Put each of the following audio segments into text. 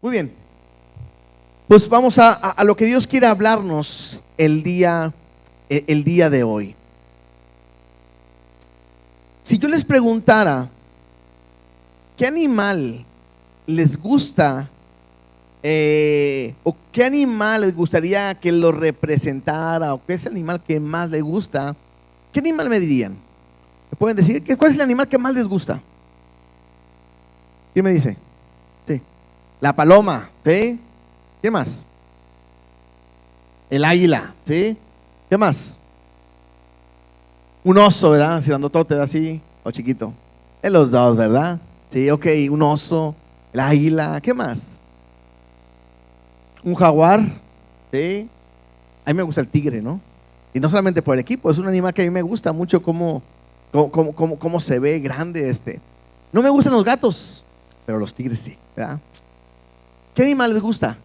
Muy bien. Pues vamos a lo que Dios quiere hablarnos el día de hoy. Si yo les preguntara, ¿qué animal les gusta o qué animal les gustaría que lo representara, o qué es el animal que más les gusta? ¿Qué animal me dirían? ¿Me pueden decir cuál es el animal que más les gusta? ¿Quién me dice? Sí. La paloma, ¿sí? ¿Qué más? El águila, ¿sí? ¿Qué más? Un oso, ¿verdad? Si grandotote, así, o chiquito. Es los dos, ¿verdad? Sí, ok, un oso, el águila, ¿qué más? Un jaguar, ¿sí? A mí me gusta el tigre, ¿no? Y no solamente por el equipo, es un animal que a mí me gusta mucho cómo se ve grande. No me gustan los gatos, pero los tigres sí, ¿verdad? ¿Qué animal les gusta?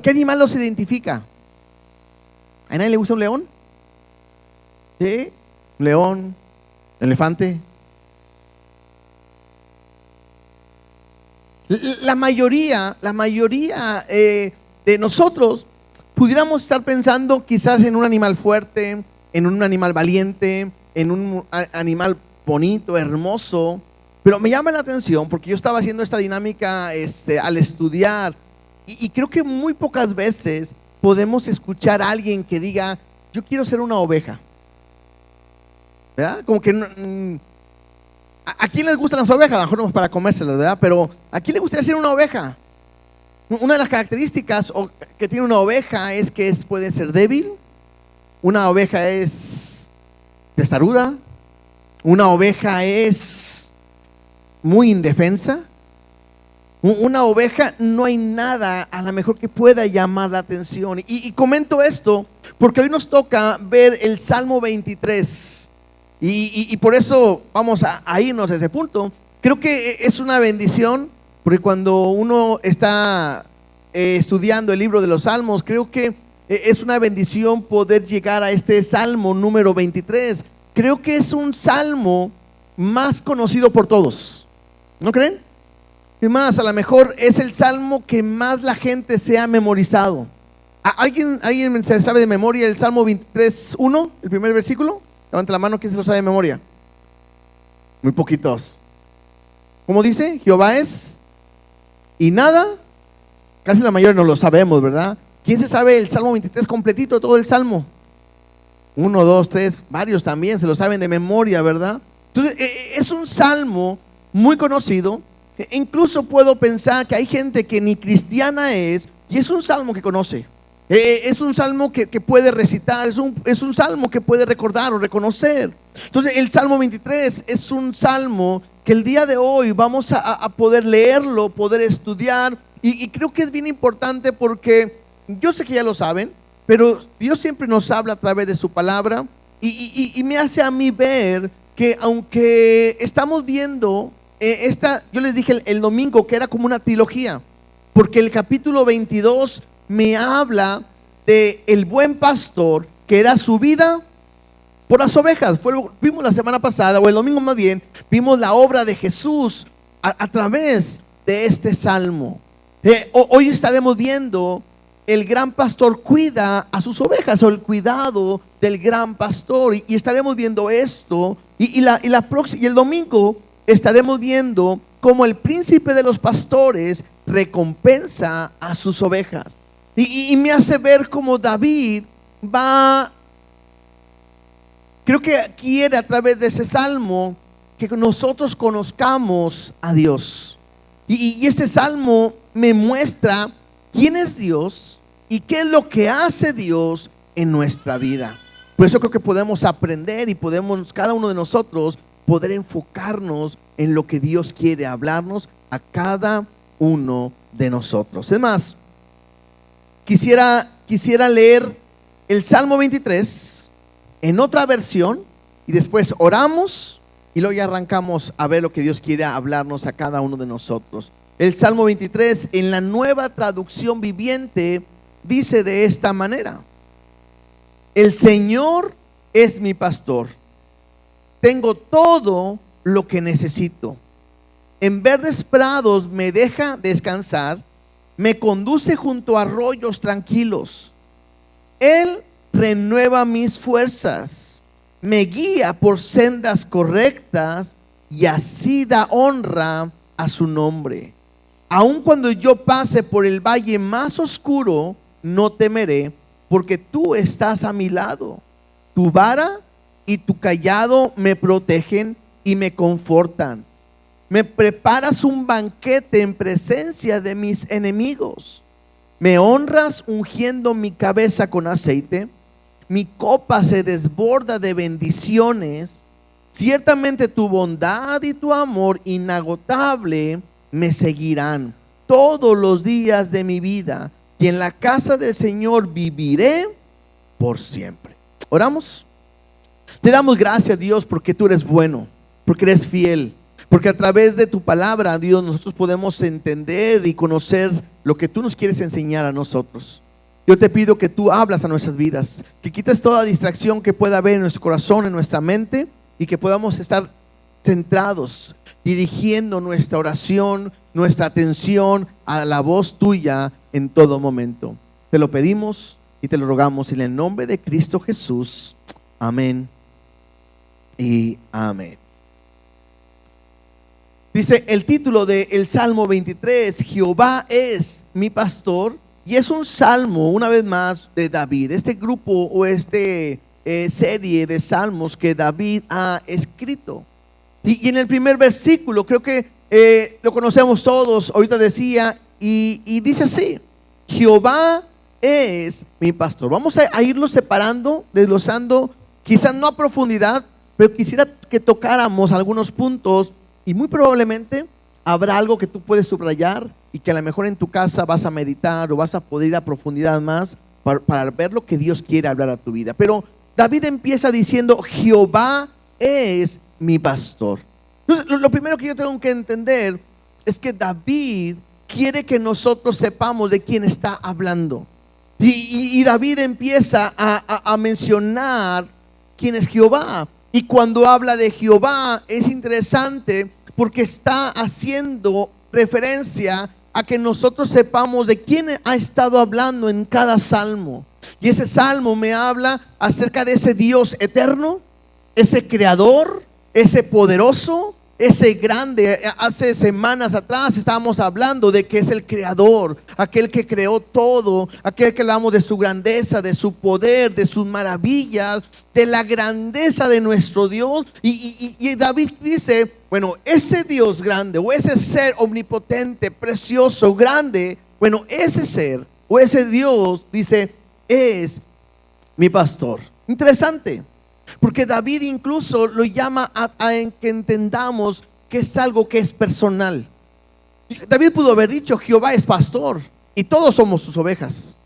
¿Qué animal los identifica? ¿A nadie le gusta un león? ¿Sí? ¿Un león? ¿Elefante? La mayoría de nosotros pudiéramos estar pensando quizás en un animal fuerte, en un animal valiente, en un animal bonito, hermoso. Pero me llama la atención porque yo estaba haciendo esta dinámica al estudiar y creo que muy pocas veces podemos escuchar a alguien que diga, yo quiero ser una oveja, ¿verdad? Como que ¿a quién les gustan las ovejas? A lo mejor no para comérselas, ¿verdad? Pero ¿a quién le gustaría ser una oveja? Una de las características que tiene una oveja es que puede ser débil. Una oveja es testaruda. Una oveja es muy indefensa. Una oveja, no hay nada a lo mejor que pueda llamar la atención. Y comento esto porque hoy nos toca ver el Salmo 23. Y por eso vamos a irnos a ese punto. Creo que es una bendición, porque cuando uno está estudiando el libro de los Salmos, creo que es una bendición poder llegar a este Salmo número 23. Creo que es un salmo más conocido por todos, ¿no creen? Y más, a lo mejor es el salmo que más la gente se ha memorizado. ¿Alguien se sabe de memoria el Salmo 23:1, el primer versículo? Levanta la mano, ¿quién se lo sabe de memoria? Muy poquitos. ¿Cómo dice? Jehová es y nada. Casi la mayoría no lo sabemos, ¿verdad? ¿Quién se sabe el Salmo 23 completito, todo el Salmo? 1, 2, 3, varios también se lo saben de memoria, ¿verdad? Entonces, es un salmo muy conocido. Incluso puedo pensar que hay gente que ni cristiana es, y es un salmo que conoce. Es un salmo que puede recitar, es un salmo que puede recordar o reconocer. Entonces el Salmo 23 es un salmo que el día de hoy vamos a poder leerlo, poder estudiar, y creo que es bien importante porque yo sé que ya lo saben, pero Dios siempre nos habla a través de su palabra, y me hace a mí ver que aunque estamos viendo yo les dije el domingo que era como una trilogía, porque el capítulo 22 me habla de el buen pastor que da su vida por las ovejas. Vimos la semana pasada, o el domingo más bien, vimos la obra de Jesús a través de este salmo. Hoy estaremos viendo el gran pastor cuida a sus ovejas, o el cuidado del gran pastor, y estaremos viendo esto, y el domingo estaremos viendo cómo el príncipe de los pastores recompensa a sus ovejas. Y me hace ver cómo David creo que quiere a través de ese salmo que nosotros conozcamos a Dios. Y este salmo me muestra quién es Dios y qué es lo que hace Dios en nuestra vida. Por eso creo que podemos aprender y podemos cada uno de nosotros poder enfocarnos en lo que Dios quiere hablarnos a cada uno de nosotros. Es más, quisiera leer el Salmo 23 en otra versión y después oramos y luego ya arrancamos a ver lo que Dios quiere hablarnos a cada uno de nosotros. El Salmo 23 en la Nueva Traducción Viviente dice de esta manera: el Señor es mi pastor, tengo todo lo que necesito. En verdes prados me deja descansar, me conduce junto a arroyos tranquilos. Él renueva mis fuerzas, me guía por sendas correctas y así da honra a su nombre. Aun cuando yo pase por el valle más oscuro, no temeré, porque tú estás a mi lado. Tu vara y tu cayado me protegen y me confortan. Me preparas un banquete en presencia de mis enemigos. Me honras ungiendo mi cabeza con aceite. Mi copa se desborda de bendiciones. Ciertamente tu bondad y tu amor inagotable me seguirán todos los días de mi vida, y en la casa del Señor viviré por siempre. Oramos. Te damos gracias, Dios, porque tú eres bueno, porque eres fiel, porque a través de tu palabra, Dios, nosotros podemos entender y conocer lo que tú nos quieres enseñar a nosotros. Yo te pido que tú hablas a nuestras vidas, que quites toda distracción que pueda haber en nuestro corazón, en nuestra mente, y que podamos estar centrados, dirigiendo nuestra oración, nuestra atención a la voz tuya en todo momento. Te lo pedimos y te lo rogamos en el nombre de Cristo Jesús. Amén y amén. Dice el título del Salmo 23, Jehová es mi pastor, y es un salmo, una vez más, de David. Este grupo o serie de salmos que David ha escrito. Y en el primer versículo, creo que lo conocemos todos, ahorita decía, y dice así: Jehová es mi pastor. Vamos a irlo separando, desglosando, quizás no a profundidad, pero quisiera que tocáramos algunos puntos, y muy probablemente habrá algo que tú puedes subrayar y que a lo mejor en tu casa vas a meditar o vas a poder ir a profundidad más para ver lo que Dios quiere hablar a tu vida. Pero David empieza diciendo: Jehová es mi pastor. Entonces, lo primero que yo tengo que entender es que David quiere que nosotros sepamos de quién está hablando. Y David empieza a mencionar quién es Jehová. Y cuando habla de Jehová es interesante porque está haciendo referencia a que nosotros sepamos de quién ha estado hablando en cada salmo. Y ese salmo me habla acerca de ese Dios eterno, ese creador, ese poderoso, ese grande. Hace semanas atrás estábamos hablando de que es el creador, aquel que creó todo, aquel que hablamos de su grandeza, de su poder, de sus maravillas, de la grandeza de nuestro Dios. Y David dice, bueno, ese Dios grande o ese ser omnipotente, precioso, grande, bueno, ese ser o ese Dios, dice, es mi pastor. Interesante, porque David incluso lo llama a que entendamos que es algo que es personal. David pudo haber dicho: Jehová es pastor y todos somos sus ovejas.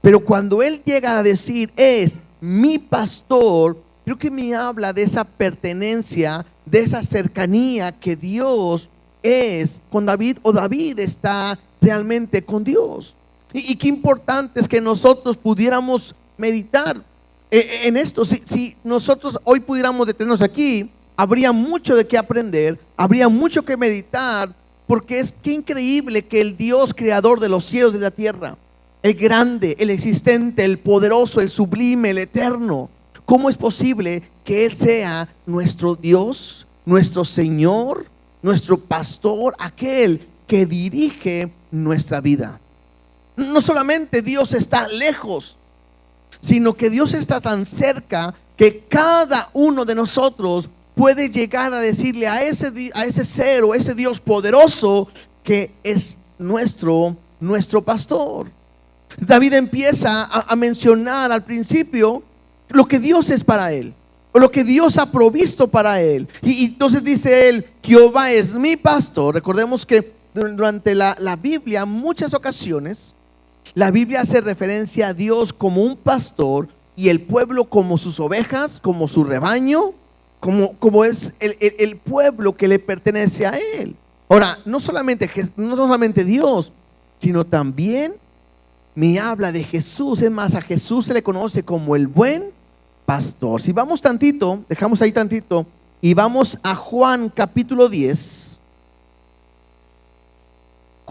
Pero cuando él llega a decir es mi pastor, creo que me habla de esa pertenencia, de esa cercanía que Dios es con David, o David está realmente con Dios. Y qué importante es que nosotros pudiéramos meditar en esto. Si nosotros hoy pudiéramos detenernos aquí, habría mucho de qué aprender, habría mucho que meditar, porque es que increíble que el Dios creador de los cielos y de la tierra, el grande, el existente, el poderoso, el sublime, el eterno, ¿cómo es posible que Él sea nuestro Dios, nuestro Señor, nuestro pastor, aquel que dirige nuestra vida? No solamente Dios está lejos, sino que Dios está tan cerca que cada uno de nosotros puede llegar a decirle a ese ser o ese Dios poderoso que es nuestro pastor. David empieza a mencionar al principio lo que Dios es para él, o lo que Dios ha provisto para él. Y entonces dice él: Jehová es mi pastor. Recordemos que durante la Biblia, muchas ocasiones, la Biblia hace referencia a Dios como un pastor y el pueblo como sus ovejas, como su rebaño, como es el pueblo que le pertenece a Él. Ahora, no solamente Dios, sino también me habla de Jesús. Es más, a Jesús se le conoce como el buen pastor. Si vamos tantito, dejamos ahí tantito y vamos a Juan capítulo 10.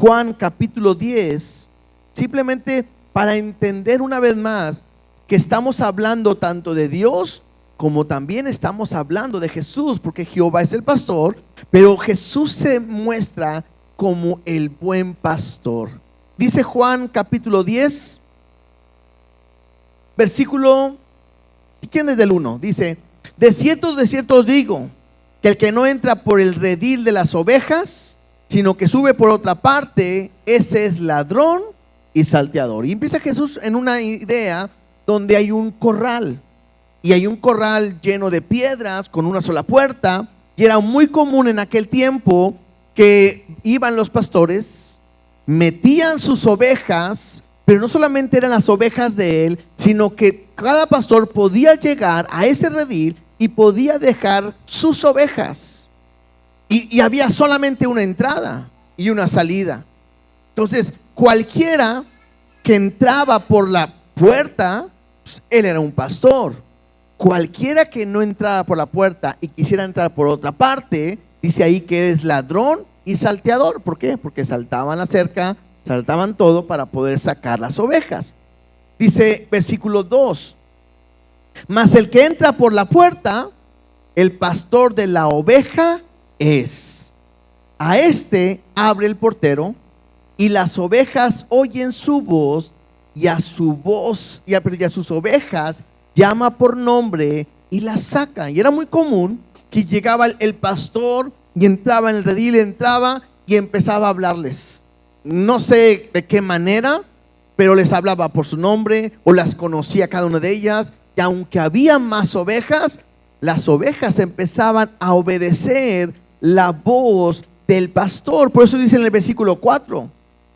Juan capítulo 10, simplemente para entender una vez más que estamos hablando tanto de Dios como también estamos hablando de Jesús, porque Jehová es el pastor, pero Jesús se muestra como el buen pastor. Dice Juan capítulo 10, versículo, ¿quién es del 1? Dice: de cierto os digo, que el que no entra por el redil de las ovejas, sino que sube por otra parte, ese es ladrón y salteador. Y empieza Jesús en una idea donde hay un corral, y hay un corral lleno de piedras con una sola puerta, y era muy común en aquel tiempo que iban los pastores, metían sus ovejas, pero no solamente eran las ovejas de él, sino que cada pastor podía llegar a ese redil y podía dejar sus ovejas, y había solamente una entrada y una salida. Entonces cualquiera que entraba por la puerta, pues, él era un pastor. Cualquiera que no entrara por la puerta y quisiera entrar por otra parte, dice ahí que es ladrón y salteador. ¿Por qué? Porque saltaban la cerca, saltaban todo para poder sacar las ovejas. Dice versículo 2: mas el que entra por la puerta, el pastor de la oveja es. A este abre el portero, y las ovejas oyen su voz, y a su voz, y a sus ovejas llama por nombre y las saca. Y era muy común que llegaba el pastor y entraba en el redil, entraba y empezaba a hablarles. No sé de qué manera, pero les hablaba por su nombre o las conocía cada una de ellas. Y aunque había más ovejas, las ovejas empezaban a obedecer la voz del pastor. Por eso dice en el versículo 4: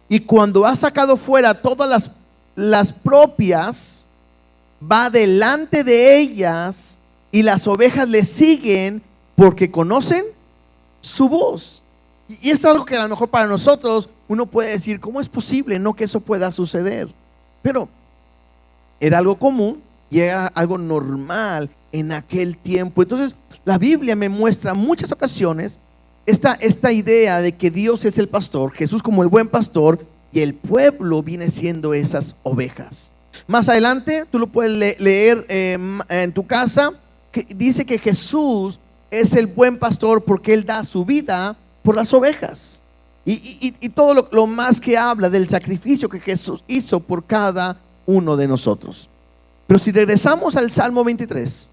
y cuando ha sacado fuera todas las propias, va delante de ellas, y las ovejas le siguen porque conocen su voz. Y es algo que a lo mejor para nosotros uno puede decir: ¿cómo es posible no que eso pueda suceder? Pero era algo común y era algo normal en aquel tiempo. Entonces la Biblia me muestra muchas ocasiones esta idea de que Dios es el pastor, Jesús como el buen pastor, y el pueblo viene siendo esas ovejas. Más adelante tú lo puedes leer en tu casa, que dice que Jesús es el buen pastor porque Él da su vida por las ovejas. Y todo lo más que habla del sacrificio que Jesús hizo por cada uno de nosotros. Pero si regresamos al Salmo 23,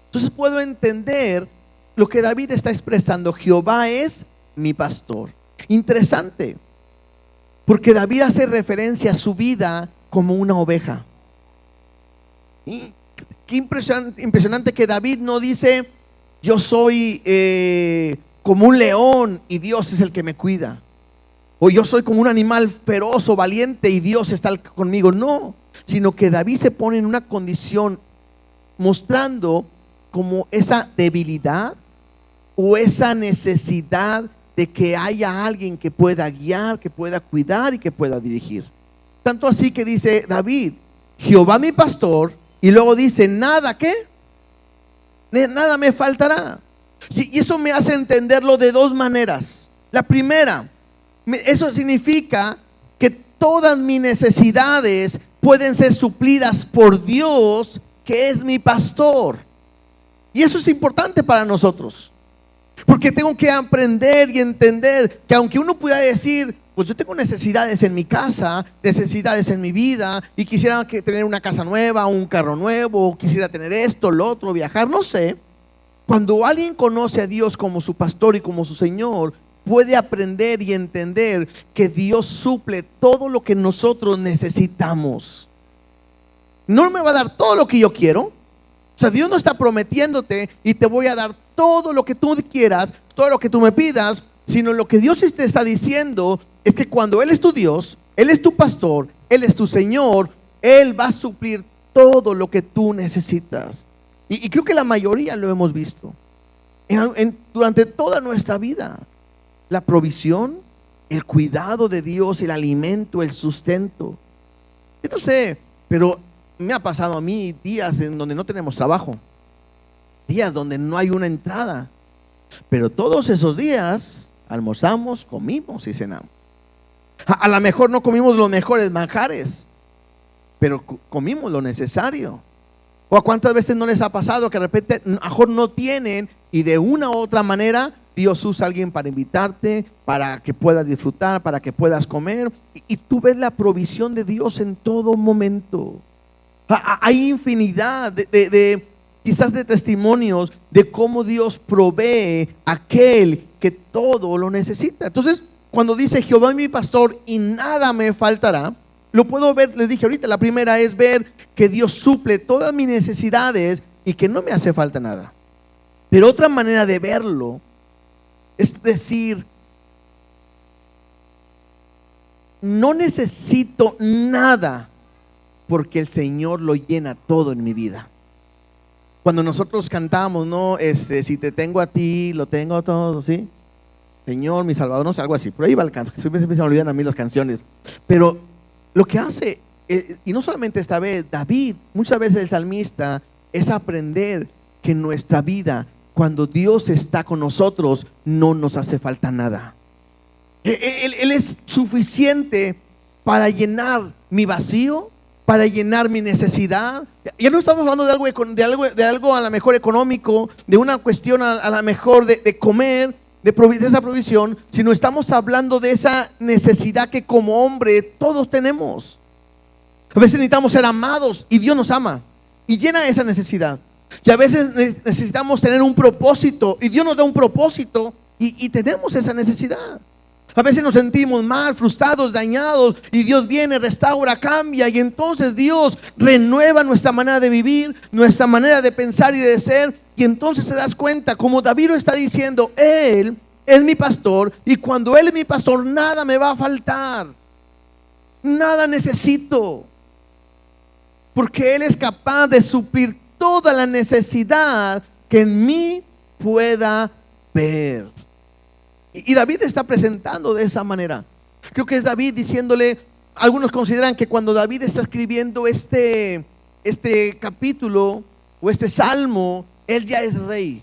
entonces puedo entender lo que David está expresando: Jehová es mi pastor. Interesante, porque David hace referencia a su vida como una oveja. Y qué impresionante que David no dice: yo soy como un león y Dios es el que me cuida, o yo soy como un animal feroz o valiente y Dios está conmigo. No, sino que David se pone en una condición mostrando como esa debilidad o esa necesidad de que haya alguien que pueda guiar, que pueda cuidar y que pueda dirigir. Tanto así que dice David: Jehová mi pastor, y luego dice: nada, ¿qué? Nada me faltará. Y eso me hace entenderlo de dos maneras. La primera, eso significa que todas mis necesidades pueden ser suplidas por Dios, que es mi pastor. Y eso es importante para nosotros, porque tengo que aprender y entender que aunque uno pueda decir: pues yo tengo necesidades en mi casa, necesidades en mi vida, y quisiera tener una casa nueva, un carro nuevo, o quisiera tener esto, lo otro, viajar, no sé. Cuando alguien conoce a Dios como su pastor y como su Señor, puede aprender y entender que Dios suple todo lo que nosotros necesitamos. No me va a dar todo lo que yo quiero. O sea, Dios no está prometiéndote y te voy a dar todo lo que tú quieras, todo lo que tú me pidas, sino lo que Dios te está diciendo es que cuando Él es tu Dios, Él es tu pastor, Él es tu Señor, Él va a suplir todo lo que tú necesitas. Y creo que la mayoría lo hemos visto durante toda nuestra vida. La provisión, el cuidado de Dios, el alimento, el sustento. Yo no sé, pero me ha pasado a mí días en donde no tenemos trabajo, días donde no hay una entrada, pero todos esos días almorzamos, comimos y cenamos. A lo mejor no comimos los mejores manjares, pero comimos lo necesario. ¿O a cuántas veces no les ha pasado que de repente a lo mejor no tienen y de una u otra manera Dios usa a alguien para invitarte, para que puedas disfrutar, para que puedas comer, y tú ves la provisión de Dios en todo momento? Hay infinidad quizás de testimonios de cómo Dios provee a aquel que todo lo necesita. Entonces, cuando dice Jehová es mi pastor y nada me faltará, lo puedo ver, les dije ahorita, la primera es ver que Dios suple todas mis necesidades y que no me hace falta nada. Pero otra manera de verlo es decir, no necesito nada porque el Señor lo llena todo en mi vida. Cuando nosotros cantamos, ¿no? Si te tengo a ti, lo tengo todo, ¿sí? Señor, mi Salvador, no sé, algo así. Por ahí va el canto, siempre se me olvidan a mí las canciones. Pero lo que hace, y no solamente esta vez, David, muchas veces el salmista, es aprender que en nuestra vida, cuando Dios está con nosotros, no nos hace falta nada. Él es suficiente para llenar mi vacío, para llenar mi necesidad. Ya no estamos hablando de algo a lo mejor económico, de una cuestión a lo mejor de comer, de esa provisión, sino estamos hablando de esa necesidad que como hombre todos tenemos. A veces necesitamos ser amados y Dios nos ama y llena esa necesidad. Y a veces necesitamos tener un propósito y Dios nos da un propósito y tenemos esa necesidad. A veces nos sentimos mal, frustrados, dañados, y Dios viene, restaura, cambia, y entonces Dios renueva nuestra manera de vivir, nuestra manera de pensar y de ser. Y entonces te das cuenta, como David lo está diciendo, Él es mi pastor, y cuando Él es mi pastor, nada me va a faltar, nada necesito, porque Él es capaz de suplir toda la necesidad que en mí pueda ver. Y David está presentando de esa manera. Creo que es David diciéndole, algunos consideran que cuando David está escribiendo este capítulo o este salmo, él ya es rey.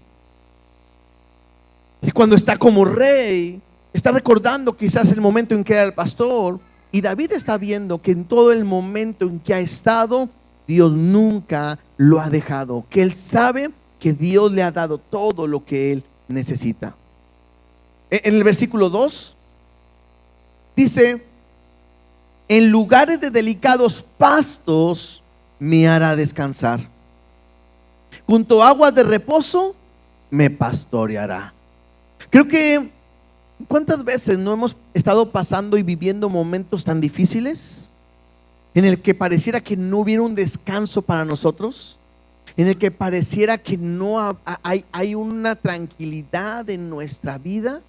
Y cuando está como rey, está recordando quizás el momento en que era el pastor. Y David está viendo que en todo el momento en que ha estado, Dios nunca lo ha dejado. Que él sabe que Dios le ha dado todo lo que él necesita. En el versículo 2 dice: en lugares de delicados pastos me hará descansar, junto a aguas de reposo me pastoreará. Creo que ¿cuántas veces no hemos estado pasando y viviendo momentos tan difíciles en el que pareciera que no hubiera un descanso para nosotros? En el que pareciera que no hay una tranquilidad en nuestra vida.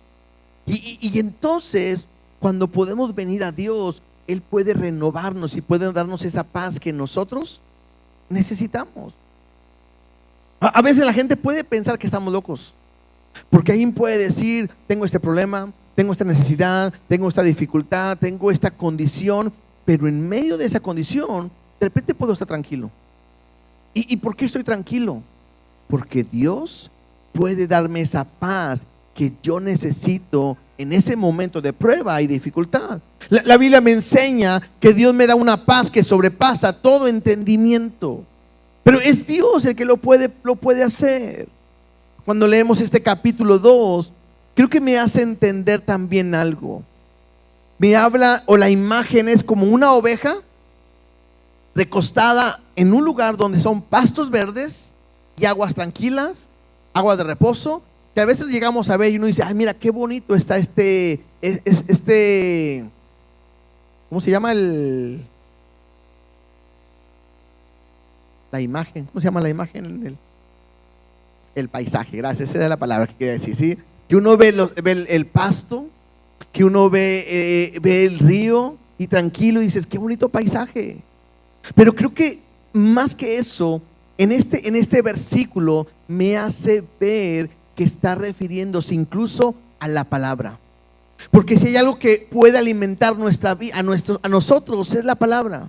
Y entonces, cuando podemos venir a Dios, Él puede renovarnos y puede darnos esa paz que nosotros necesitamos. A veces la gente puede pensar que estamos locos, porque alguien puede decir: tengo este problema, tengo esta necesidad, tengo esta dificultad, tengo esta condición, pero en medio de esa condición, de repente puedo estar tranquilo. ¿Y por qué estoy tranquilo? Porque Dios puede darme esa paz que yo necesito en ese momento de prueba y dificultad. La Biblia me enseña que Dios me da una paz que sobrepasa todo entendimiento. Pero es Dios el que lo puede hacer. Cuando leemos este capítulo 2, creo que me hace entender también algo. Me habla, o la imagen es como una oveja recostada en un lugar donde son pastos verdes y aguas tranquilas, aguas de reposo, que a veces llegamos a ver y uno dice: ay, mira qué bonito está ¿cómo se llama la imagen? ¿Cómo se llama la imagen? El paisaje, gracias, esa era la palabra que quería decir, ¿sí? Que uno ve el pasto, que uno ve el río y tranquilo y dices: qué bonito paisaje. Pero creo que más que eso, en este versículo me hace ver que está refiriéndose incluso a la palabra. Porque si hay algo que puede alimentar nuestra vida, a nosotros, es la palabra.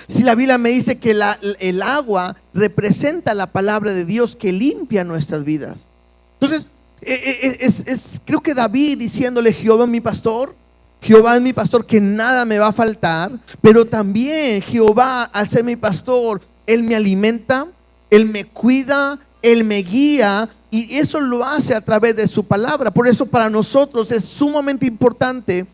Si la Biblia me dice que el agua representa la palabra de Dios que limpia nuestras vidas. Entonces, creo que David diciéndole: Jehová mi pastor, Jehová es mi pastor, que nada me va a faltar. Pero también Jehová, al ser mi pastor, Él me alimenta, Él me cuida, Él me guía, y eso lo hace a través de su palabra. Por eso para nosotros es sumamente importante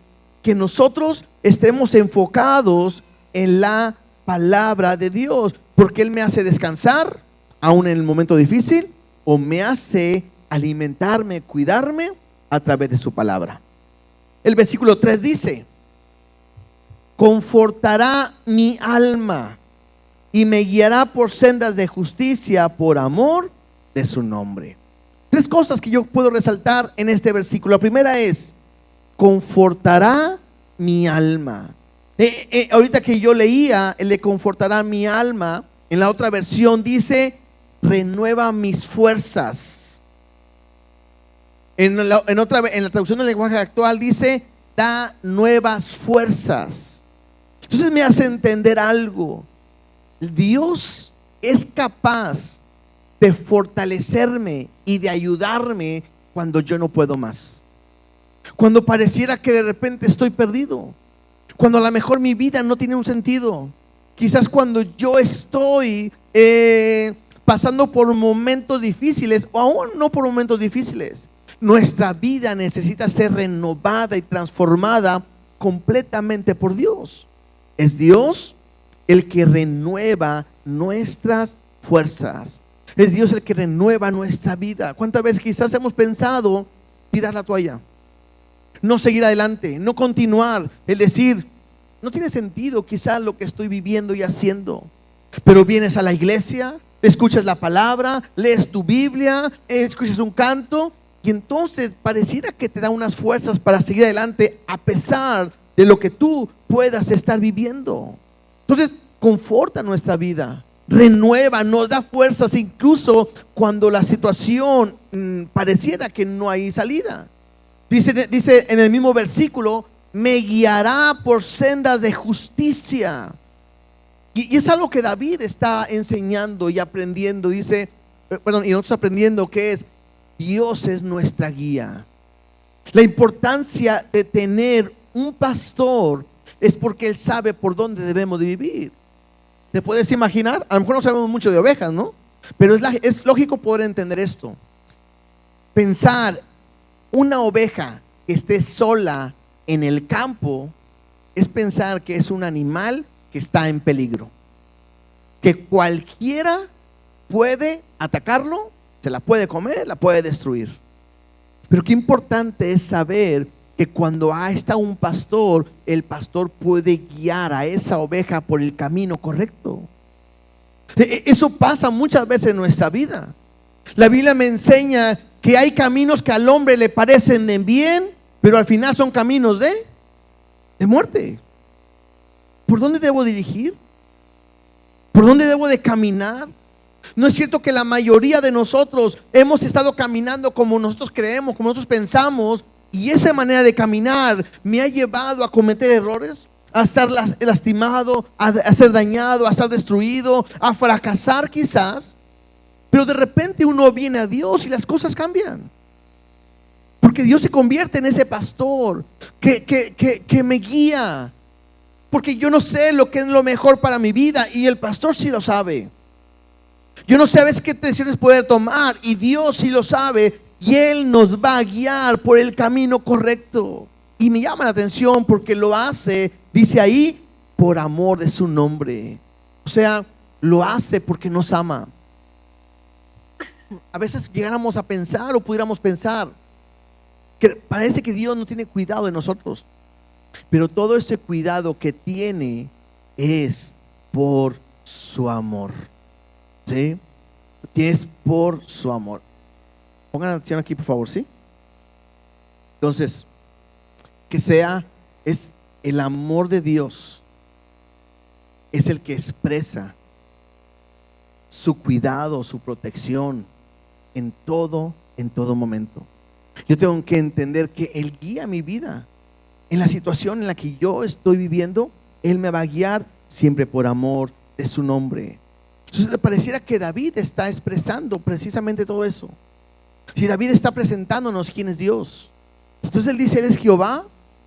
que nosotros estemos enfocados en la palabra de Dios, porque Él me hace descansar aún en el momento difícil, o me hace alimentarme, cuidarme a través de su palabra. El versículo 3 dice: confortará mi alma y me guiará por sendas de justicia por amor de su nombre. Tres cosas que yo puedo resaltar en este versículo. La primera es: confortará mi alma. Ahorita que yo leía el de confortará mi alma, en la otra versión dice: renueva mis fuerzas. En la traducción del lenguaje actual dice: da nuevas fuerzas. Entonces me hace entender algo. Dios es capaz de fortalecerme y de ayudarme cuando yo no puedo más, cuando pareciera que de repente estoy perdido, cuando a lo mejor mi vida no tiene un sentido, quizás cuando yo estoy pasando por momentos difíciles, o aún no por momentos difíciles. Nuestra vida necesita ser renovada y transformada completamente por Dios. Es Dios el que renueva nuestras fuerzas. Es Dios el que renueva nuestra vida. ¿Cuántas veces quizás hemos pensado tirar la toalla, no seguir adelante, no continuar, el decir, no tiene sentido quizás lo que estoy viviendo y haciendo? Pero vienes a la iglesia, escuchas la palabra, lees tu Biblia, escuchas un canto, y entonces pareciera que te da unas fuerzas para seguir adelante a pesar de lo que tú puedas estar viviendo. Entonces conforta nuestra vida, renueva, nos da fuerzas incluso cuando la situación pareciera que no hay salida. Dice en el mismo versículo: me guiará por sendas de justicia. Y es algo que David está enseñando y aprendiendo. Dice, y nosotros aprendiendo que es: Dios es nuestra guía. La importancia de tener un pastor es porque Él sabe por dónde debemos de vivir. ¿Te puedes imaginar? A lo mejor no sabemos mucho de ovejas, ¿no? Pero es lógico poder entender esto. Pensar una oveja que esté sola en el campo es pensar que es un animal que está en peligro, que cualquiera puede atacarlo, se la puede comer, la puede destruir. Pero qué importante es saber que cuando está un pastor, el pastor puede guiar a esa oveja por el camino correcto. Eso pasa muchas veces en nuestra vida. La Biblia me enseña que hay caminos que al hombre le parecen de bien, pero al final son caminos de muerte. ¿Por dónde debo dirigir? ¿Por dónde debo de caminar? ¿No es cierto que la mayoría de nosotros hemos estado caminando como nosotros creemos, como nosotros pensamos, y esa manera de caminar me ha llevado a cometer errores, a estar lastimado, a ser dañado, a estar destruido, a fracasar quizás? Pero de repente uno viene a Dios y las cosas cambian, porque Dios se convierte en ese pastor que me guía, porque yo no sé lo que es lo mejor para mi vida y el pastor sí lo sabe. Yo no sé a veces qué decisiones poder tomar, y Dios sí lo sabe, y Él nos va a guiar por el camino correcto. Y me llama la atención porque lo hace, dice ahí, por amor de su nombre. O sea, lo hace porque nos ama. A veces llegáramos a pensar, o pudiéramos pensar, que parece que Dios no tiene cuidado de nosotros, pero todo ese cuidado que tiene es por su amor. ¿Sí? Es por su amor. Pongan atención aquí, por favor, ¿sí? Entonces, es el amor de Dios, es el que expresa su cuidado, su protección en todo momento. Yo tengo que entender que Él guía mi vida. En la situación en la que yo estoy viviendo, Él me va a guiar siempre por amor de su nombre. Entonces pareciera que David está expresando precisamente todo eso. Si David está presentándonos quién es Dios, entonces él dice: Él es Jehová,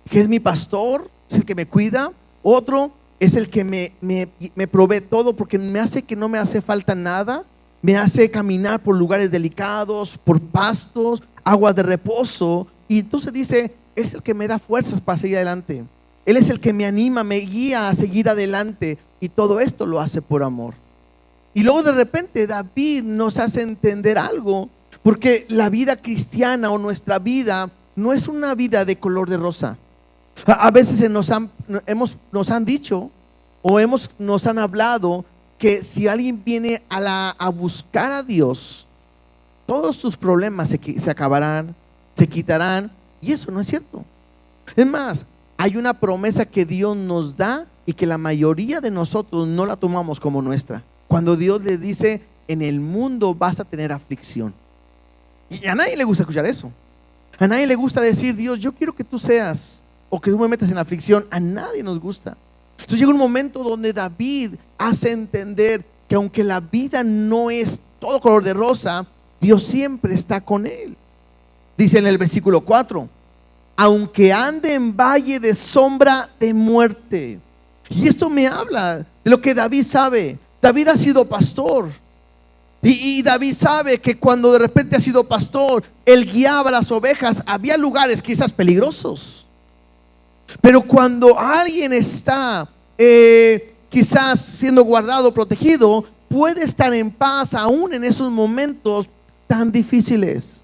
que es mi pastor, es el que me cuida. Otro es el que me provee todo, porque me hace que no me hace falta nada. Me hace caminar por lugares delicados, por pastos, aguas de reposo. Y entonces dice, es el que me da fuerzas para seguir adelante. Él es el que me anima, me guía a seguir adelante. Y todo esto lo hace por amor. Y luego de repente David nos hace entender algo, porque la vida cristiana o nuestra vida no es una vida de color de rosa. A veces nos han dicho o nos han hablado que si alguien viene a buscar a Dios, todos sus problemas se acabarán, se quitarán, y eso no es cierto. Es más, hay una promesa que Dios nos da y que la mayoría de nosotros no la tomamos como nuestra. Cuando Dios le dice, en el mundo vas a tener aflicción. Y a nadie le gusta escuchar eso. A nadie le gusta decir, Dios, yo quiero que tú seas, o que tú me metas en aflicción. A nadie nos gusta. Entonces llega un momento donde David hace entender que aunque la vida no es todo color de rosa, Dios siempre está con él. Dice en el versículo 4, aunque ande en valle de sombra de muerte. Y esto me habla de lo que David sabe. David ha sido pastor. Y David sabe que cuando de repente ha sido pastor, él guiaba las ovejas. Había lugares quizás peligrosos. Pero cuando alguien está quizás siendo guardado, protegido, puede estar en paz aún en esos momentos tan difíciles.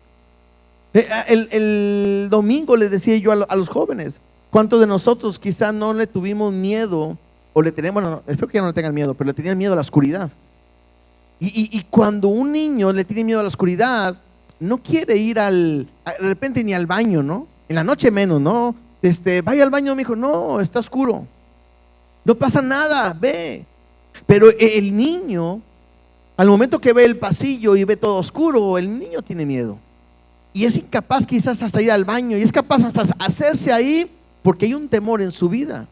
El domingo les decía yo a los jóvenes, ¿cuántos de nosotros quizás no le tuvimos miedo o le tenemos, bueno, espero que ya no le tengan miedo, pero le tenían miedo a la oscuridad? Y cuando un niño le tiene miedo a la oscuridad, no quiere ir de repente ni al baño, ¿no? En la noche menos, ¿no? Vaya al baño, mi hijo, no, está oscuro. No pasa nada, ve. Pero el niño, al momento que ve el pasillo y ve todo oscuro, el niño tiene miedo. Y es incapaz quizás hasta ir al baño, y es capaz hasta hacerse ahí porque hay un temor en su vida.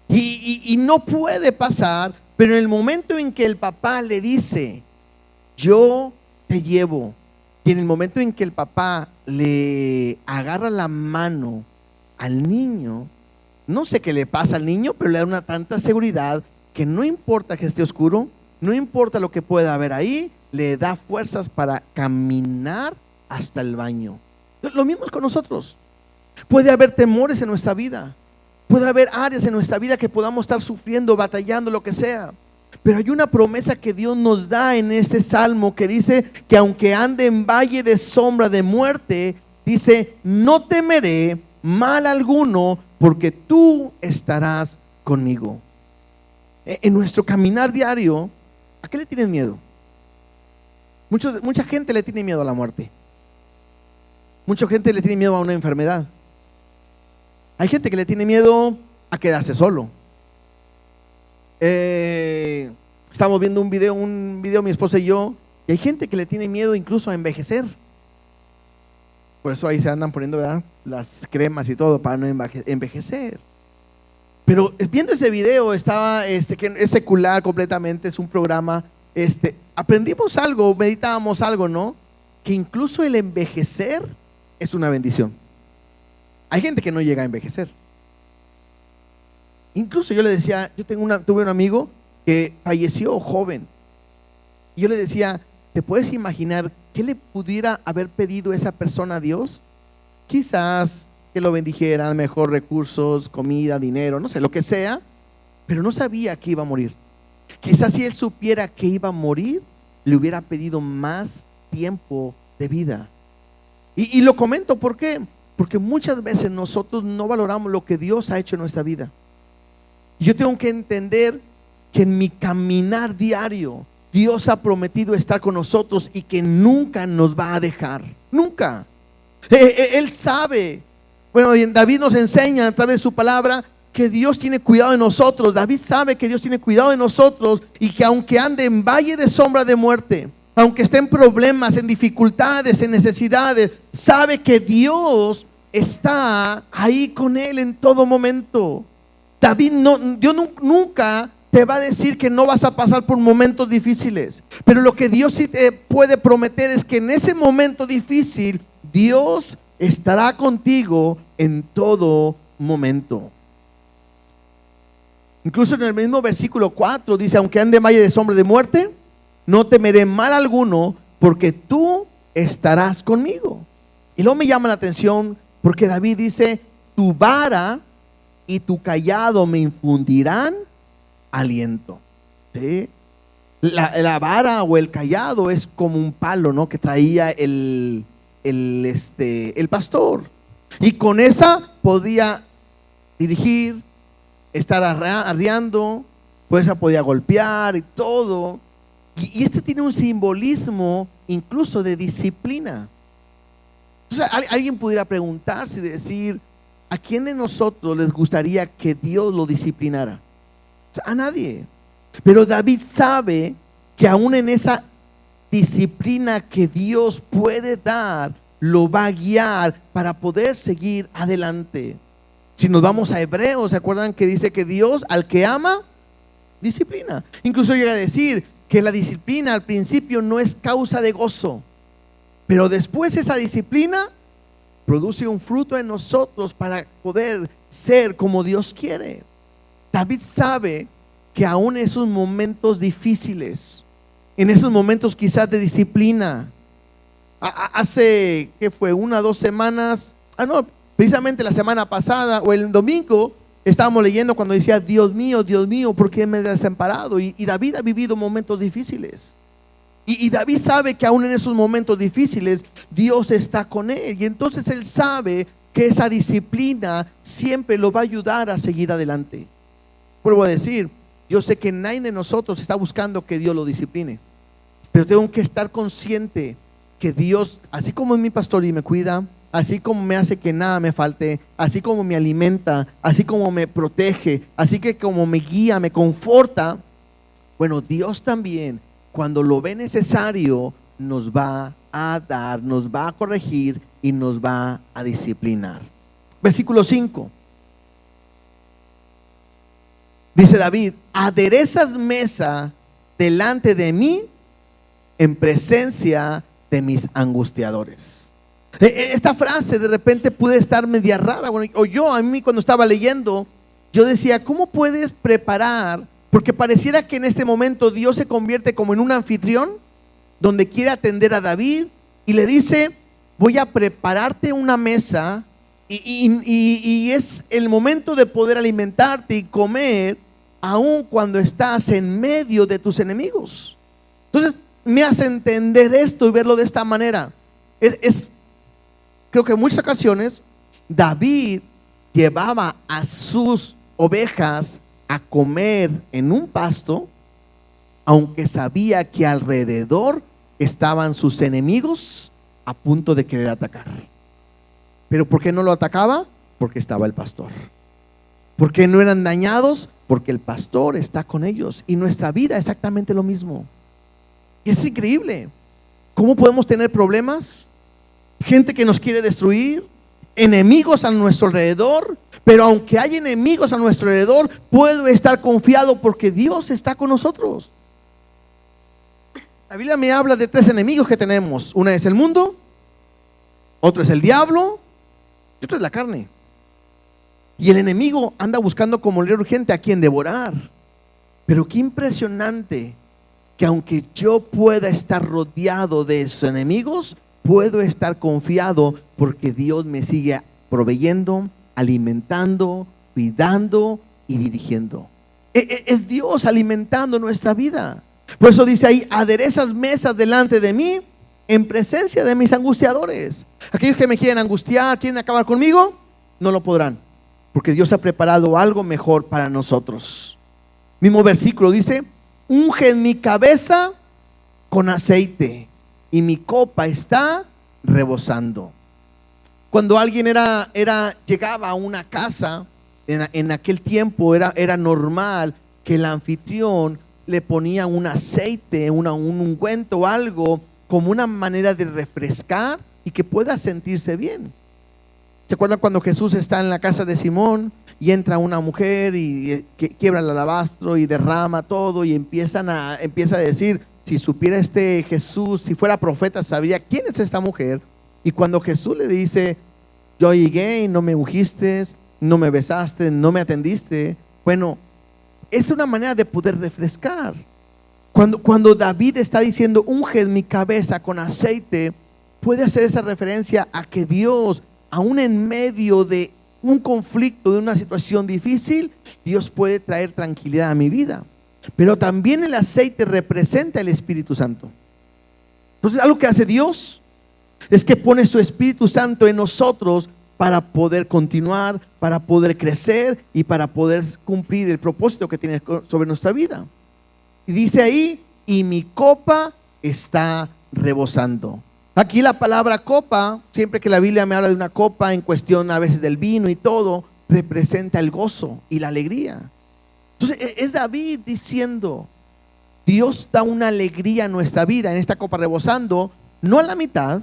Y no puede pasar, pero en el momento en que el papá le dice, yo te llevo, y en el momento en que el papá le agarra la mano al niño, no sé qué le pasa al niño, pero le da una tanta seguridad que no importa que esté oscuro, no importa lo que pueda haber ahí, le da fuerzas para caminar hasta el baño. Lo mismo es con nosotros. Puede haber temores en nuestra vida, puede haber áreas en nuestra vida que podamos estar sufriendo, batallando, lo que sea. Pero hay una promesa que Dios nos da en este salmo que dice que aunque ande en valle de sombra de muerte, dice, no temeré mal alguno, porque tú estarás conmigo. En nuestro caminar diario, ¿a qué le tienes miedo? Mucha gente le tiene miedo a la muerte. Mucha gente le tiene miedo a una enfermedad. Hay gente que le tiene miedo a quedarse solo. Estamos viendo un video mi esposa y yo, y hay gente que le tiene miedo incluso a envejecer. Por eso ahí se andan poniendo, ¿verdad?, las cremas y todo para no envejecer. Pero viendo ese video, estaba que es secular completamente, es un programa, aprendimos algo, meditábamos algo, ¿no? Que incluso el envejecer es una bendición. Hay gente que no llega a envejecer. Incluso yo le decía, tuve un amigo que falleció joven. Y yo le decía, ¿te puedes imaginar qué le pudiera haber pedido esa persona a Dios? Quizás que lo bendijera, mejor recursos, comida, dinero, no sé, lo que sea, pero no sabía que iba a morir. Quizás si él supiera que iba a morir, le hubiera pedido más tiempo de vida. Y lo comento, ¿por qué? Porque muchas veces nosotros no valoramos lo que Dios ha hecho en nuestra vida. Y yo tengo que entender que en mi caminar diario, Dios ha prometido estar con nosotros y que nunca nos va a dejar. Nunca. Él sabe. Bueno, David nos enseña a través de su palabra que Dios tiene cuidado de nosotros. David sabe que Dios tiene cuidado de nosotros y que aunque ande en valle de sombra de muerte, aunque esté en problemas, en dificultades, en necesidades, sabe que Dios está ahí con él en todo momento. Dios nunca te va a decir que no vas a pasar por momentos difíciles, pero lo que Dios sí te puede prometer es que en ese momento difícil Dios estará contigo en todo momento. Incluso en el mismo versículo 4 dice: aunque ande en valle de sombra de muerte, no temeré mal alguno, porque tú estarás conmigo. Y luego me llama la atención porque David dice: tu vara y tu cayado me infundirán aliento. ¿Sí? La vara o el cayado es como un palo, ¿no?, que traía el pastor, y con esa podía dirigir, estar arriando, pues esa podía golpear y todo. Y este tiene un simbolismo incluso de disciplina. Entonces alguien pudiera preguntarse y decir: ¿a quién de nosotros les gustaría que Dios lo disciplinara? O sea, a nadie. Pero David sabe que aún en esa disciplina que Dios puede dar, lo va a guiar para poder seguir adelante. Si nos vamos a Hebreos, ¿se acuerdan que dice que Dios al que ama, disciplina? Incluso llega a decir que la disciplina al principio no es causa de gozo, pero después esa disciplina produce un fruto en nosotros para poder ser como Dios quiere. David sabe que aún en esos momentos difíciles, en esos momentos quizás de disciplina, hace, ¿qué fue? 1 o 2 semanas, precisamente la semana pasada o el domingo, estábamos leyendo cuando decía: Dios mío, ¿por qué me has desamparado? Y David ha vivido momentos difíciles. Y David sabe que aún en esos momentos difíciles Dios está con él. Y entonces él sabe que esa disciplina siempre lo va a ayudar a seguir adelante. Vuelvo a decir, yo sé que nadie de nosotros está buscando que Dios lo discipline, pero tengo que estar consciente que Dios, así como es mi pastor y me cuida, así como me hace que nada me falte, así como me alimenta, así como me protege, así que como me guía, me conforta, bueno, Dios también, cuando lo ve necesario, nos va a dar, nos va a corregir y nos va a disciplinar. Versículo 5. Dice David: aderezas mesa delante de mí en presencia de mis angustiadores. Esta frase de repente puede estar media rara. Bueno, o a mí cuando estaba leyendo, yo decía: ¿cómo puedes preparar? Porque pareciera que en este momento Dios se convierte como en un anfitrión donde quiere atender a David y le dice: voy a prepararte una mesa y es el momento de poder alimentarte y comer aun cuando estás en medio de tus enemigos. Entonces me hace entender esto y verlo de esta manera. Creo que en muchas ocasiones David llevaba a sus ovejas a comer en un pasto, aunque sabía que alrededor estaban sus enemigos a punto de querer atacar. ¿Pero por qué no lo atacaba? Porque estaba el pastor. ¿Por qué no eran dañados? Porque el pastor está con ellos. Y nuestra vida es exactamente lo mismo. Y es increíble cómo podemos tener problemas, gente que nos quiere destruir, enemigos a nuestro alrededor, pero aunque hay enemigos a nuestro alrededor, puedo estar confiado porque Dios está con nosotros. La Biblia me habla de 3 enemigos que tenemos. Una es el mundo, otro es el diablo y otro es la carne. Y el enemigo anda buscando como león urgente a quien devorar. Pero qué impresionante que aunque yo pueda estar rodeado de sus enemigos, puedo estar confiado porque Dios me sigue proveyendo, alimentando, cuidando y dirigiendo. Es Dios alimentando nuestra vida. Por eso dice ahí: aderezas mesas delante de mí en presencia de mis angustiadores. Aquellos que me quieren angustiar, quieren acabar conmigo, no lo podrán, porque Dios ha preparado algo mejor para nosotros. Mismo versículo dice: unge mi cabeza con aceite y mi copa está rebosando. Cuando alguien llegaba a una casa, en aquel tiempo era normal que el anfitrión le ponía un aceite, un ungüento o algo, como una manera de refrescar y que pueda sentirse bien. ¿Se acuerdan cuando Jesús está en la casa de Simón y entra una mujer y quiebra el alabastro y derrama todo y empieza a decir: si supiera este Jesús, si fuera profeta, sabría quién es esta mujer? Y cuando Jesús le dice: yo llegué y no me ungiste, no me besaste, no me atendiste. Bueno, es una manera de poder refrescar. Cuando David está diciendo, unge mi cabeza con aceite, puede hacer esa referencia a que Dios, aún en medio de un conflicto, de una situación difícil, Dios puede traer tranquilidad a mi vida. Pero también el aceite representa el Espíritu Santo. Entonces, algo que hace Dios es que pone su Espíritu Santo en nosotros para poder continuar, para poder crecer y para poder cumplir el propósito que tiene sobre nuestra vida. Y dice ahí, y mi copa está rebosando. Aquí la palabra copa, siempre que la Biblia me habla de una copa en cuestión a veces del vino y todo, representa el gozo y la alegría. Entonces es David diciendo, Dios da una alegría a nuestra vida en esta copa rebosando, no a la mitad,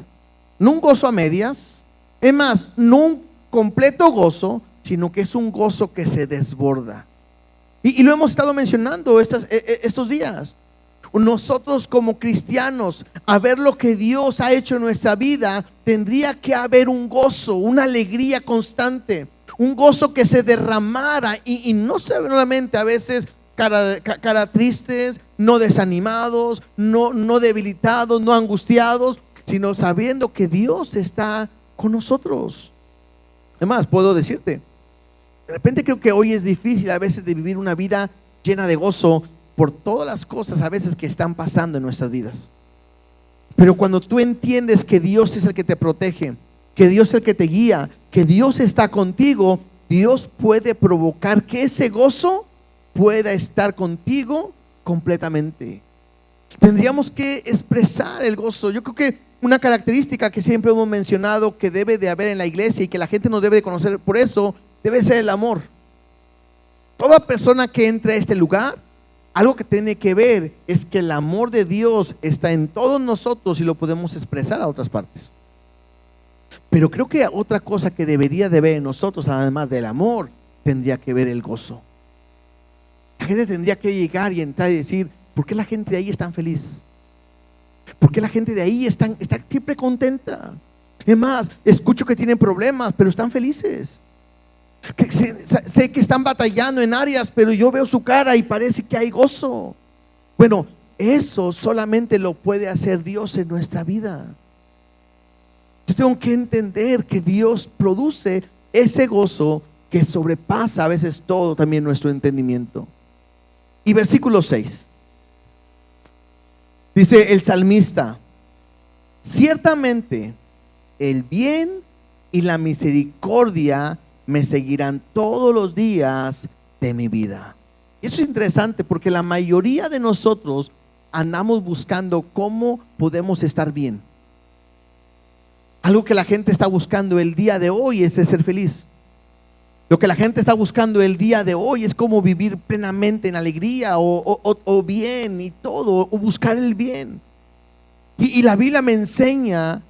no un gozo a medias, es más, no un completo gozo, sino que es un gozo que se desborda. Y lo hemos estado mencionando estos días. Nosotros como cristianos, a ver lo que Dios ha hecho en nuestra vida, tendría que haber un gozo, una alegría constante, un gozo que se derramara y no solamente a veces cara tristes, no desanimados, no debilitados, no angustiados, sino sabiendo que Dios está con nosotros. Además, puedo decirte, de repente creo que hoy es difícil a veces de vivir una vida llena de gozo por todas las cosas a veces que están pasando en nuestras vidas. Pero cuando tú entiendes que Dios es el que te protege, que Dios es el que te guía, que Dios está contigo, Dios puede provocar que ese gozo pueda estar contigo completamente. Tendríamos que expresar el gozo. Yo creo que una característica que siempre hemos mencionado que debe de haber en la iglesia y que la gente nos debe de conocer por eso, debe ser el amor. Toda persona que entre a este lugar, algo que tiene que ver es que el amor de Dios está en todos nosotros y lo podemos expresar a otras partes. Pero creo que otra cosa que debería de ver en nosotros, además del amor, tendría que ver el gozo. La gente tendría que llegar y entrar y decir, ¿por qué la gente de ahí es tan feliz? ¿Por qué la gente de ahí está siempre contenta? Es más, escucho que tienen problemas, pero están felices. Sé que están batallando en áreas, pero yo veo su cara y parece que hay gozo. Bueno, eso solamente lo puede hacer Dios en nuestra vida. Yo tengo que entender que Dios produce ese gozo que sobrepasa a veces todo también nuestro entendimiento. Y versículo 6. Dice el salmista, ciertamente el bien y la misericordia me seguirán todos los días de mi vida. Y eso es interesante porque la mayoría de nosotros andamos buscando cómo podemos estar bien. Algo que la gente está buscando el día de hoy es ser feliz. Lo que la gente está buscando el día de hoy es cómo vivir plenamente en alegría o bien y todo, o buscar el bien. Y la Biblia me enseña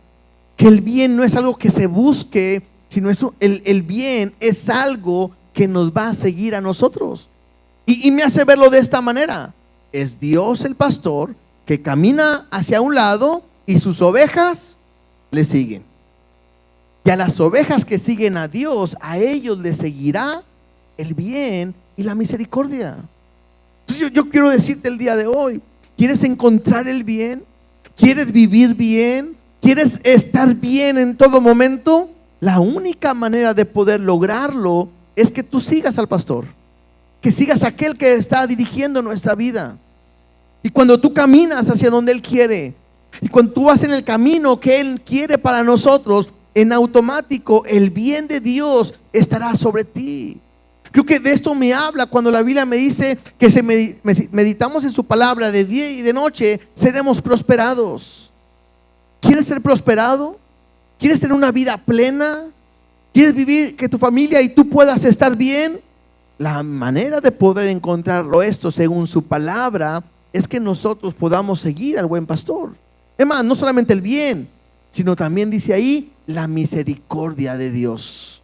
que el bien no es algo que se busque, sino el bien es algo que nos va a seguir a nosotros. Y me hace verlo de esta manera. Es Dios el pastor que camina hacia un lado y sus ovejas le siguen. Y a las ovejas que siguen a Dios, a ellos les seguirá el bien y la misericordia. Entonces yo quiero decirte el día de hoy, ¿quieres encontrar el bien? ¿Quieres vivir bien? ¿Quieres estar bien en todo momento? La única manera de poder lograrlo es que tú sigas al pastor, que sigas a aquel que está dirigiendo nuestra vida. Y cuando tú caminas hacia donde Él quiere, y cuando tú vas en el camino que Él quiere para nosotros, en automático el bien de Dios estará sobre ti. Creo que de esto me habla cuando la Biblia me dice que si meditamos en su palabra de día y de noche, seremos prosperados. ¿Quieres ser prosperado? ¿Quieres tener una vida plena? ¿Quieres vivir que tu familia y tú puedas estar bien? La manera de poder encontrarlo esto según su palabra es que nosotros podamos seguir al buen pastor. Es más, no solamente el bien, sino también dice ahí la misericordia de Dios.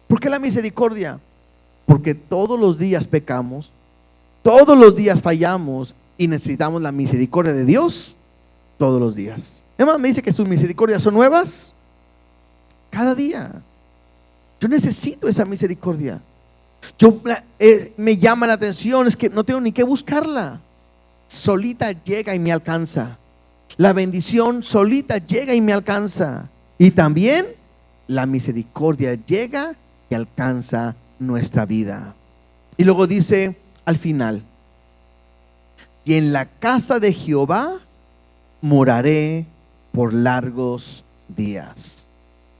¿Por qué la misericordia? Porque todos los días pecamos, todos los días fallamos y necesitamos la misericordia de Dios todos los días. Además me dice que sus misericordias son nuevas cada día. Yo necesito esa misericordia. Me llama la atención, es que no tengo ni que buscarla. Solita llega y me alcanza. La bendición solita llega y me alcanza. Y también la misericordia llega y alcanza nuestra vida. Y luego dice al final: y en la casa de Jehová moraré por largos días.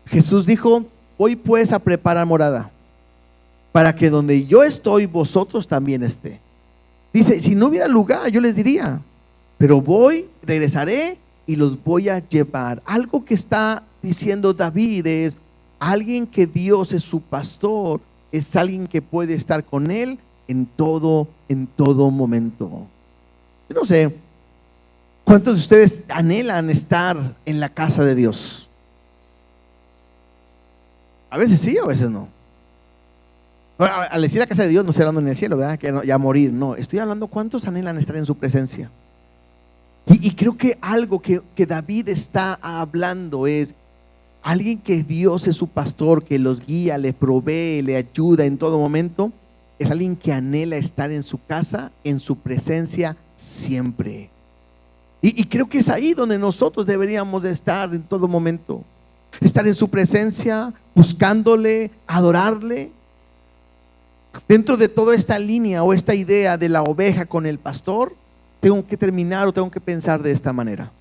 Jesús dijo: voy pues a preparar morada, para que donde yo estoy, vosotros también esté. Dice, si no hubiera lugar, yo les diría, pero voy, regresaré y los voy a llevar. Algo que está diciendo David es: alguien que Dios es su pastor, es alguien que puede estar con él en todo momento. Yo no sé cuántos de ustedes anhelan estar en la casa de Dios. A veces sí, a veces no. Al decir la casa de Dios, no estoy hablando en el cielo, ¿verdad? Que no, ya morir, no. Estoy hablando cuántos anhelan estar en su presencia. Y creo que algo que David está hablando es alguien que Dios es su pastor, que los guía, le provee, le ayuda en todo momento. Es alguien que anhela estar en su casa, en su presencia siempre. Y creo que es ahí donde nosotros deberíamos de estar en todo momento. Estar en su presencia, buscándole, adorarle. Dentro de toda esta línea o esta idea de la oveja con el pastor, tengo que terminar o tengo que pensar de esta manera.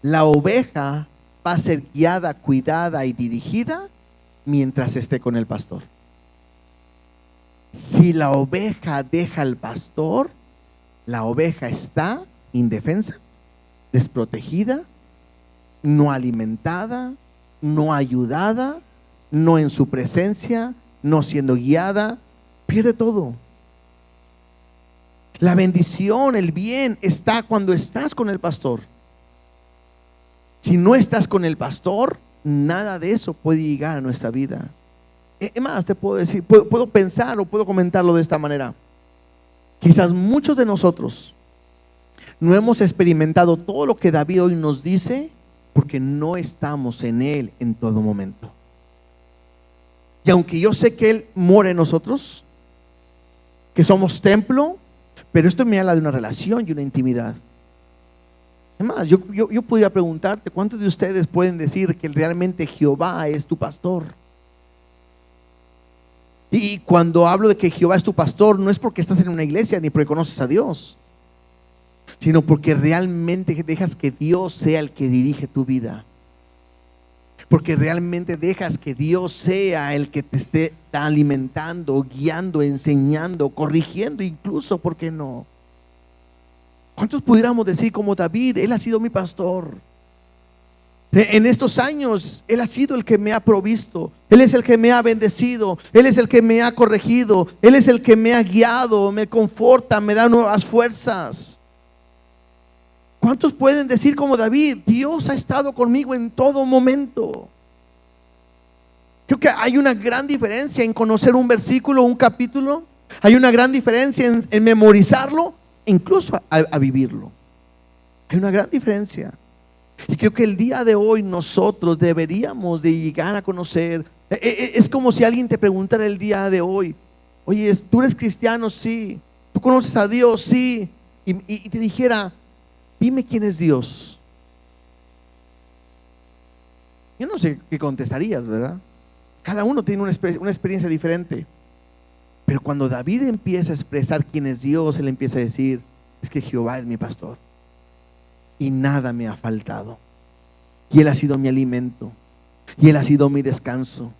La oveja va a ser guiada, cuidada y dirigida mientras esté con el pastor. Si la oveja deja al pastor, la oveja está indefensa, desprotegida, no alimentada, no ayudada, no en su presencia, no siendo guiada, pierde todo. La bendición, el bien está cuando estás con el pastor. Si no estás con el pastor, nada de eso puede llegar a nuestra vida. Es más, te puedo decir, puedo pensar o puedo comentarlo de esta manera. Quizás muchos de nosotros no hemos experimentado todo lo que David hoy nos dice porque no estamos en él en todo momento. Y aunque yo sé que él mora en nosotros, que somos templo, pero esto me habla de una relación y una intimidad. Es más, yo podría preguntarte, ¿cuántos de ustedes pueden decir que realmente Jehová es tu pastor? Y cuando hablo de que Jehová es tu pastor, no es porque estás en una iglesia ni porque conoces a Dios, sino porque realmente dejas que Dios sea el que dirige tu vida. Porque realmente dejas que Dios sea el que te esté alimentando, guiando, enseñando, corrigiendo, incluso, ¿por qué no? ¿Cuántos pudiéramos decir como David? Él ha sido mi pastor. En estos años, Él ha sido el que me ha provisto. Él es el que me ha bendecido. Él es el que me ha corregido. Él es el que me ha guiado, me conforta, me da nuevas fuerzas. ¿Cuántos pueden decir como David? Dios ha estado conmigo en todo momento. Creo que hay una gran diferencia en conocer un versículo, un capítulo. Hay una gran diferencia en memorizarlo, incluso a vivirlo. Hay una gran diferencia. Y creo que el día de hoy nosotros deberíamos de llegar a conocer. Es como si alguien te preguntara el día de hoy: oye, ¿tú eres cristiano? Sí. ¿Tú conoces a Dios? Sí. Y te dijera: dime quién es Dios. Yo no sé qué contestarías, ¿verdad? Cada uno tiene una experiencia diferente. Pero cuando David empieza a expresar quién es Dios, él empieza a decir: es que Jehová es mi pastor y nada me ha faltado. Y Él ha sido mi alimento, y Él ha sido mi descanso,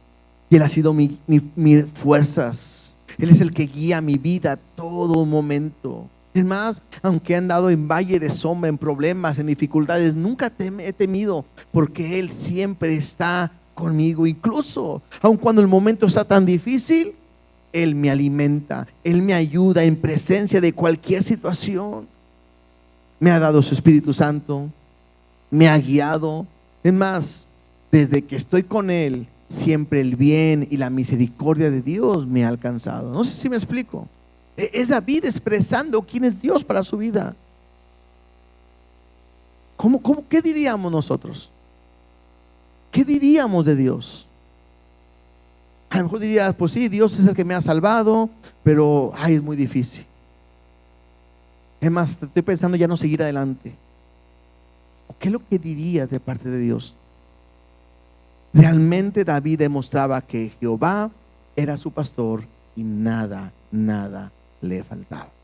y Él ha sido mis fuerzas. Él es el que guía mi vida a todo momento. Es más, aunque he andado en valle de sombra, en problemas, en dificultades, nunca he temido, porque Él siempre está conmigo. Incluso aun cuando el momento está tan difícil, Él me alimenta, Él me ayuda en presencia de cualquier situación. Me ha dado su Espíritu Santo, me ha guiado. Es más, desde que estoy con Él, siempre el bien y la misericordia de Dios me ha alcanzado. No sé si me explico. Es David expresando quién es Dios para su vida. ¿Qué diríamos nosotros? ¿Qué diríamos de Dios? A lo mejor dirías, pues sí, Dios es el que me ha salvado, pero ay, es muy difícil. Es más, estoy pensando ya no seguir adelante. ¿Qué es lo que dirías de parte de Dios? Realmente David demostraba que Jehová era su pastor y nada le faltaba.